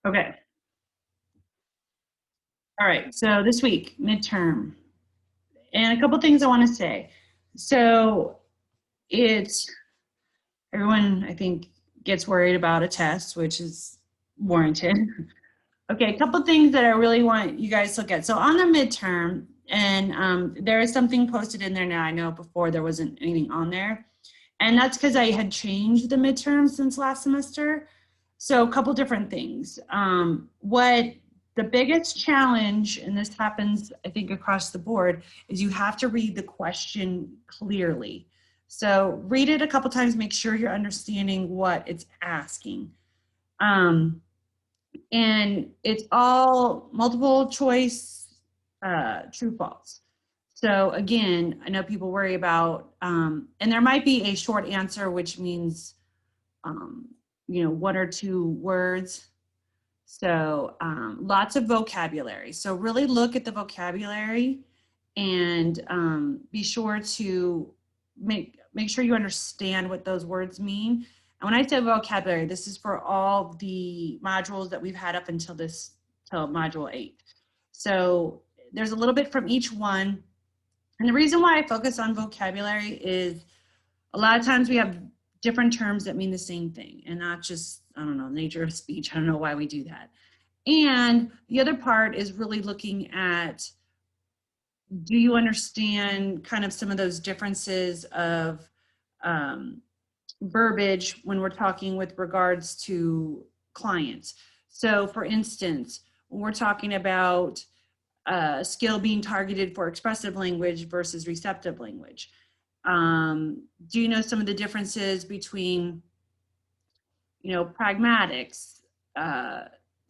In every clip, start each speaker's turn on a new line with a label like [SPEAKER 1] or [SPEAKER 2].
[SPEAKER 1] Okay. All right. So this week, midterm, and a couple things I want to say. So it's everyone, I think, gets worried about a test, which is warranted. Okay, a couple things that I really want you guys to look at. So on the midterm, and there is something posted in there now. I know before there wasn't anything on there. And that's because I had changed the midterm since last semester. So a couple different things. What the biggest challenge, and this happens, I think, across the board, is you have to read the question clearly. So read it a couple times, make sure you're understanding what it's asking. And it's all multiple choice, true, false. So again, I know people worry about, and there might be a short answer, which means, one or two words. So lots of vocabulary. So really look at the vocabulary and be sure to make sure you understand what those words mean. And when I say vocabulary, this is for all the modules that we've had up until till module 8. So there's a little bit from each one. And the reason why I focus on vocabulary is a lot of times we have different terms that mean the same thing and not just, I don't know, nature of speech. I don't know why we do that. And the other part is really looking at, do you understand kind of some of those differences of verbiage when we're talking with regards to clients? So for instance, when we're talking about a skill being targeted for expressive language versus receptive language, do you know some of the differences between, pragmatics,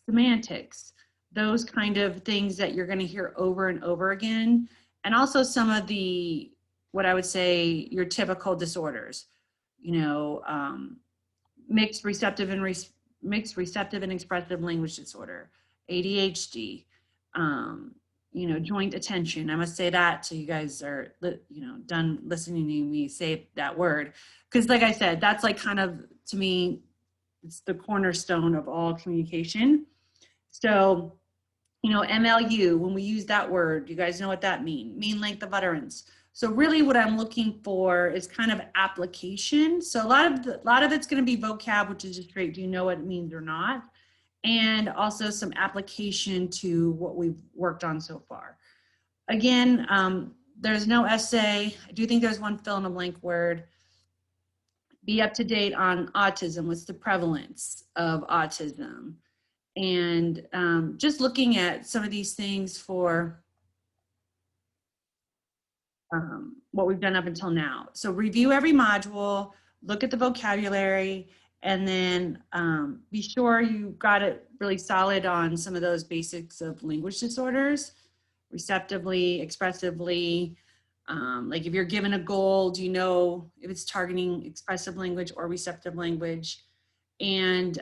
[SPEAKER 1] semantics, those kind of things that you're going to hear over and over again, and also some of the, what I would say, your typical disorders, mixed receptive and expressive language disorder, ADHD, joint attention. I must say that so you guys are, done listening to me say that word. Because like I said, that's like kind of, to me, it's the cornerstone of all communication. So, MLU, when we use that word, you guys know what that means, mean length of utterance. So really what I'm looking for is kind of application. So a lot of it's going to be vocab, which is just great. Do you know what it means or not? And also some application to what we've worked on so far. Again, there's no essay. I do think there's one fill in the blank word. Be up to date on autism. What's the prevalence of autism? And just looking at some of these things for what we've done up until now. So review every module, look at the vocabulary, and then be sure you got it really solid on some of those basics of language disorders, receptively, expressively. Like if you're given a goal, do you know if it's targeting expressive language or receptive language? And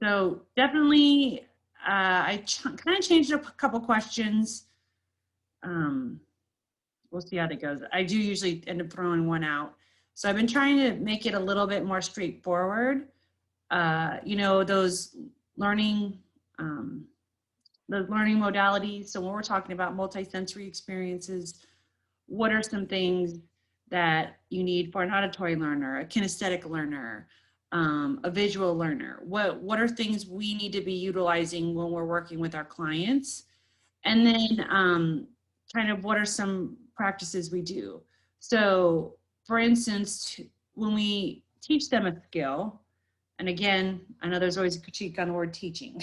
[SPEAKER 1] so definitely, I kind of changed up a couple questions. We'll see how that goes. I do usually end up throwing one out. So I've been trying to make it a little bit more straightforward. Those learning modalities. So when we're talking about multisensory experiences, what are some things that you need for an auditory learner, a kinesthetic learner, a visual learner? What are things we need to be utilizing when we're working with our clients? And then kind of what are some practices we do? So for instance, when we teach them a skill, and again, I know there's always a critique on the word teaching.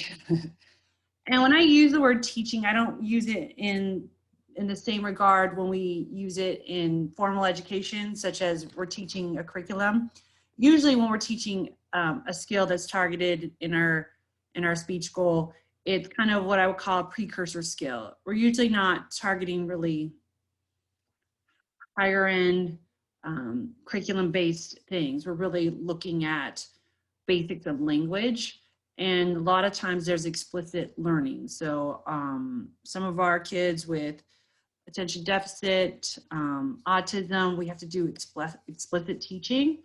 [SPEAKER 1] And when I use the word teaching, I don't use it in the same regard when we use it in formal education, such as we're teaching a curriculum. Usually when we're teaching a skill that's targeted in our speech goal, it's kind of what I would call a precursor skill. We're usually not targeting really higher end curriculum-based things. We're really looking at basics of language. And a lot of times there's explicit learning. So some of our kids with attention deficit, autism, we have to do explicit teaching.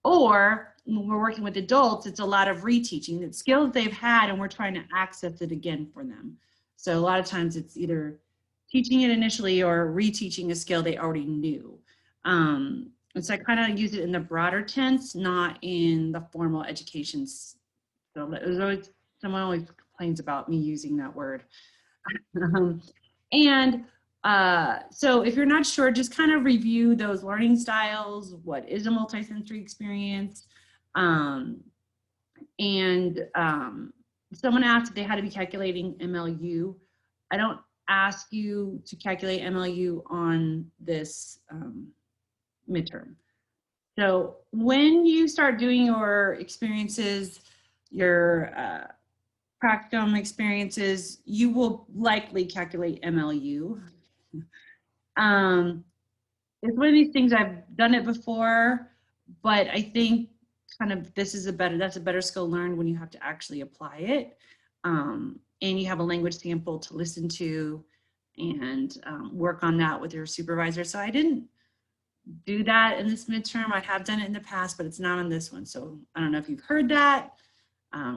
[SPEAKER 1] Or when we're working with adults, it's a lot of reteaching. It's skills they've had and we're trying to access it again for them. So a lot of times it's either teaching it initially or reteaching a skill they already knew. And so I kind of use it in the broader tense, not in the formal education. So there's always, someone always complains about me using that word. And so if you're not sure, just kind of review those learning styles. What is a multisensory experience? Someone asked if they had to be calculating MLU. I don't ask you to calculate MLU on this midterm. So when you start doing your experiences, your practicum experiences, you will likely calculate MLU. It's one of these things, I've done it before, but I think kind of that's a better skill learned when you have to actually apply it. And you have a language sample to listen to and work on that with your supervisor. So I didn't do that in this midterm. I have done it in the past, but it's not on this one. So I don't know if you've heard that.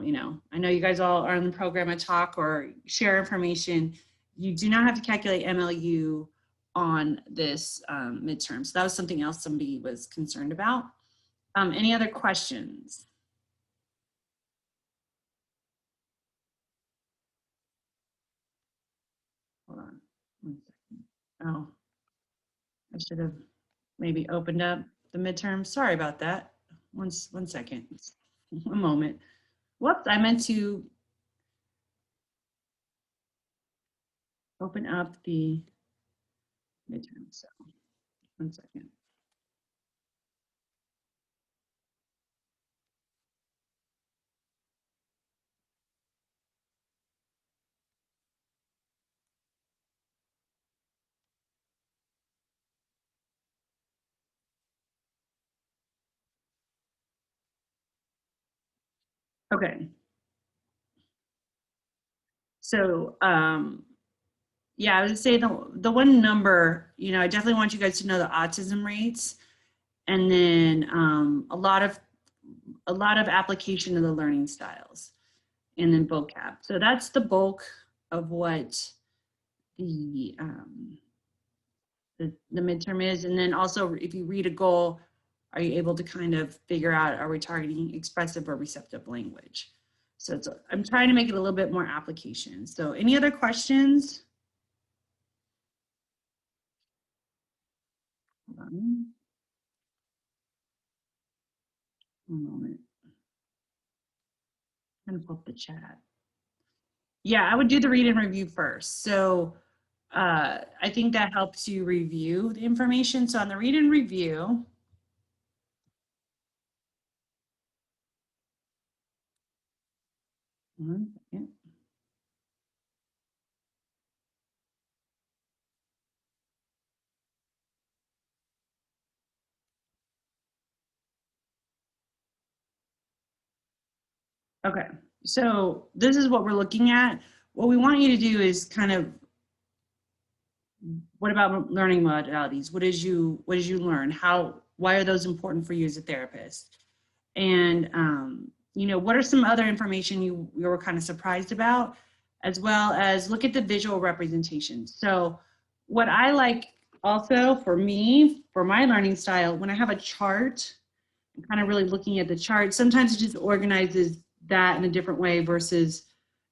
[SPEAKER 1] You know, I know you guys all are in the program at talk or share information. You do not have to calculate MLU on this midterm. So that was something else somebody was concerned about. Any other questions? Hold on 1 second. Oh, I should have maybe opened up the midterm. Sorry about that. One second, a moment. Whoops, I meant to open up the midterm. So 1 second. Okay. So, yeah, I would say the one number, you know, I definitely want you guys to know the autism rates, and then a lot of application of the learning styles, and then vocab. So that's the bulk of what the midterm is. And then also, if you read a goal, are you able to kind of figure out, are we targeting expressive or receptive language? So I'm trying to make it a little bit more application. So any other questions? Hold on. One moment. I'm gonna pull up the chat. Yeah, I would do the read and review first. So I think that helps you review the information. So on the read and review, one second. Okay, so this is what we're looking at. What we want you to do is kind of, what about learning modalities? What did you learn? Why are those important for you as a therapist? And you know, what are some other information you were kind of surprised about, as well as look at the visual representation. So what I like also for me, for my learning style, when I have a chart, I'm kind of really looking at the chart. Sometimes it just organizes that in a different way versus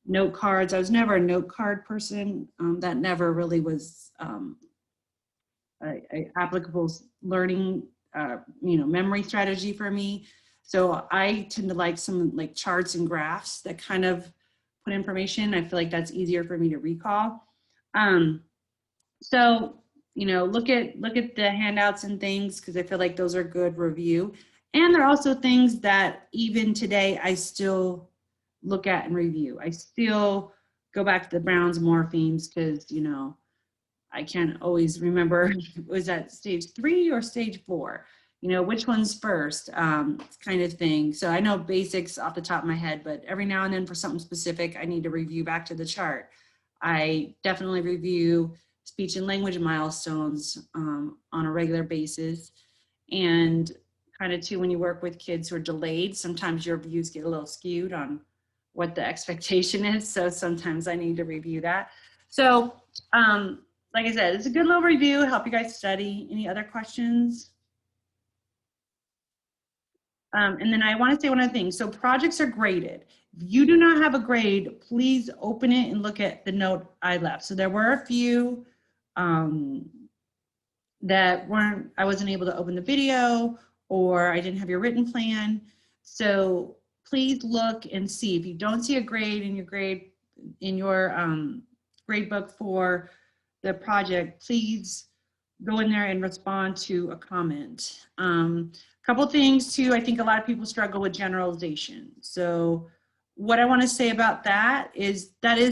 [SPEAKER 1] note cards. I was never a note card person. That never really was a applicable learning, you know, memory strategy for me. So I tend to like some like charts and graphs that kind of put information. I feel like that's easier for me to recall. So, you know, look at the handouts and things, because I feel like those are good review. And there are also things that even today I still look at and review. I still go back to the Brown's morphemes because, you know, I can't always remember, was that stage 3 or stage 4? You know, which one's first, kind of thing. So I know basics off the top of my head, but every now and then for something specific, I need to review back to the chart. I definitely review speech and language milestones on a regular basis, and kind of too, when you work with kids who are delayed, sometimes your views get a little skewed on what the expectation is. So sometimes I need to review that. So like I said, it's a good little review, help you guys study. Any other questions? And then I want to say one other thing. So projects are graded. If you do not have a grade, please open it and look at the note I left. So there were a few that weren't, I wasn't able to open the video, or I didn't have your written plan. So please look and see. If you don't see a grade in your grade book for the project, please go in there and respond to a comment. Couple things too, I think a lot of people struggle with generalization. So what I want to say about that is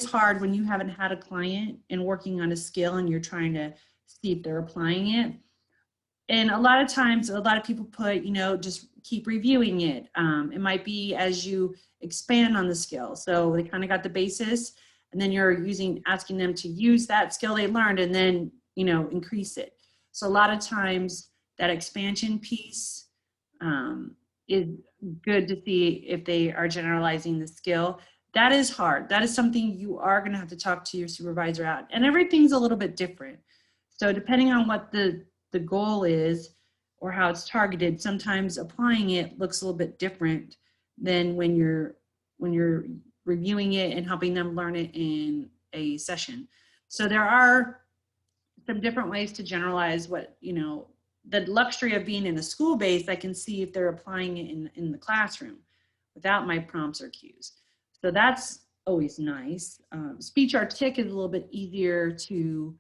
[SPEAKER 1] hard when you haven't had a client and working on a skill and you're trying to see if they're applying it. And a lot of times, a lot of people put, you know, just keep reviewing it. It might be as you expand on the skill. So they kind of got the basis, and then you're asking them to use that skill they learned and then, you know, increase it. So a lot of times that expansion piece is good to see if they are generalizing the skill. That is hard. That is something you are going to have to talk to your supervisor out. And everything's a little bit different. So depending on what the goal is or how it's targeted, sometimes applying it looks a little bit different than when you're reviewing it and helping them learn it in a session. So there are some different ways to generalize what, you know, the luxury of being in a school base. I can see if they're applying it in the classroom without my prompts or cues. So that's always nice. Speech artic is a little bit easier to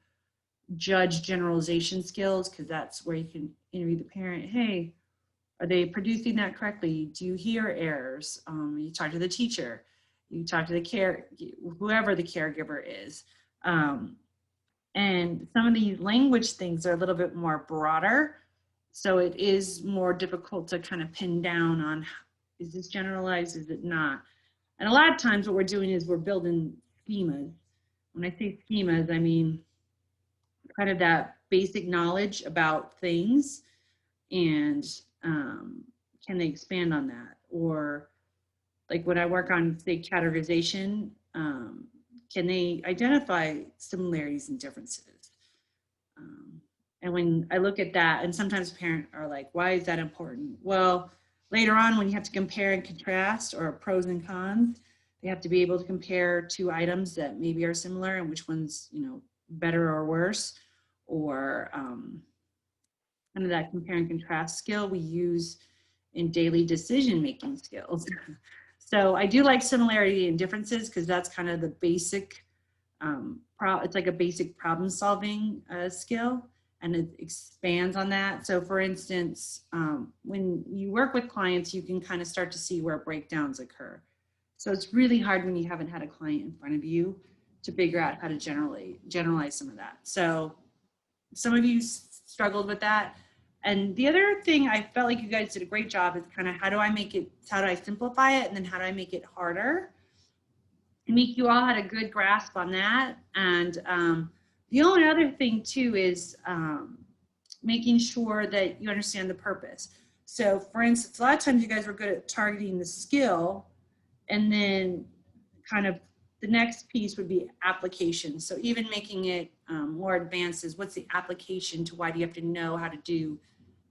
[SPEAKER 1] judge generalization skills, because that's where you can interview the parent. Hey, are they producing that correctly? Do you hear errors? You talk to the teacher, you talk to the whoever the caregiver is. And some of these language things are a little bit more broader. So it is more difficult to kind of pin down on, is this generalized, is it not? And a lot of times what we're doing is we're building schemas. When I say schemas, I mean kind of that basic knowledge about things, and can they expand on that? Or like when I work on, say, categorization, can they identify similarities and differences? And when I look at that, and sometimes parents are like, why is that important? Well, later on when you have to compare and contrast, or pros and cons, they have to be able to compare two items that maybe are similar and which one's, you know, better or worse, or kind of that compare and contrast skill we use in daily decision-making skills. So I do like similarity and differences, because that's kind of the basic, it's like a basic problem solving skill, and it expands on that. So for instance, when you work with clients, you can kind of start to see where breakdowns occur. So it's really hard when you haven't had a client in front of you to figure out how to generalize some of that. So some of you struggled with that. And the other thing I felt like you guys did a great job is kind of how do I simplify it, and then how do I make it harder? I think you all had a good grasp on that. And the only other thing too is making sure that you understand the purpose. So for instance, a lot of times you guys were good at targeting the skill, and then kind of the next piece would be application. So even making it more advanced is, what's the application to why do you have to know how to do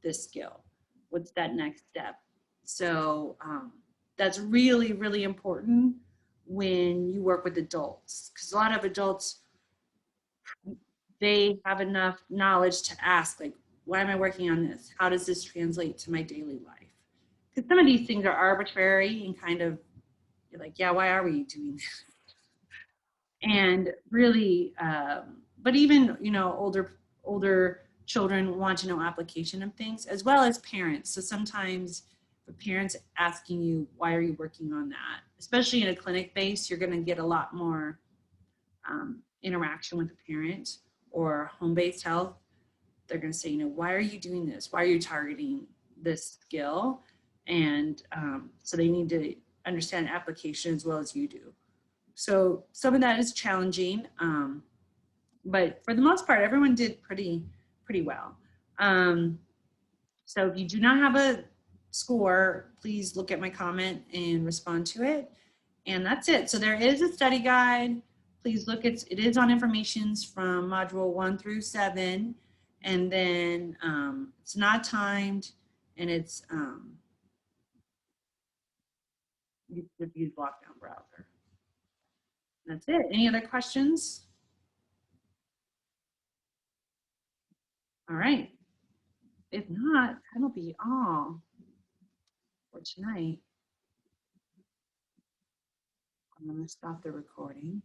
[SPEAKER 1] this skill? What's that next step? So that's really, really important when you work with adults, because a lot of adults, they have enough knowledge to ask, like, why am I working on this? How does this translate to my daily life? Because some of these things are arbitrary and kind of, you're like, yeah, why are we doing this? And really, but even, you know, older children want to know application of things, as well as parents. So sometimes the parents asking you, why are you working on that? Especially in a clinic base, you're going to get a lot more interaction with the parent, or home-based health. They're going to say, you know, why are you doing this? Why are you targeting this skill? And so they need to understand application as well as you do. So some of that is challenging, but for the most part, everyone did pretty well. So if you do not have score, please look at my comment and respond to it. And that's it. So there is a study guide. Please look, it is on informations from module 1 through 7. And then it's not timed, and it's you could use lockdown browser. That's it. Any other questions? All right. If not, that'll be all for tonight. I'm going to stop the recording.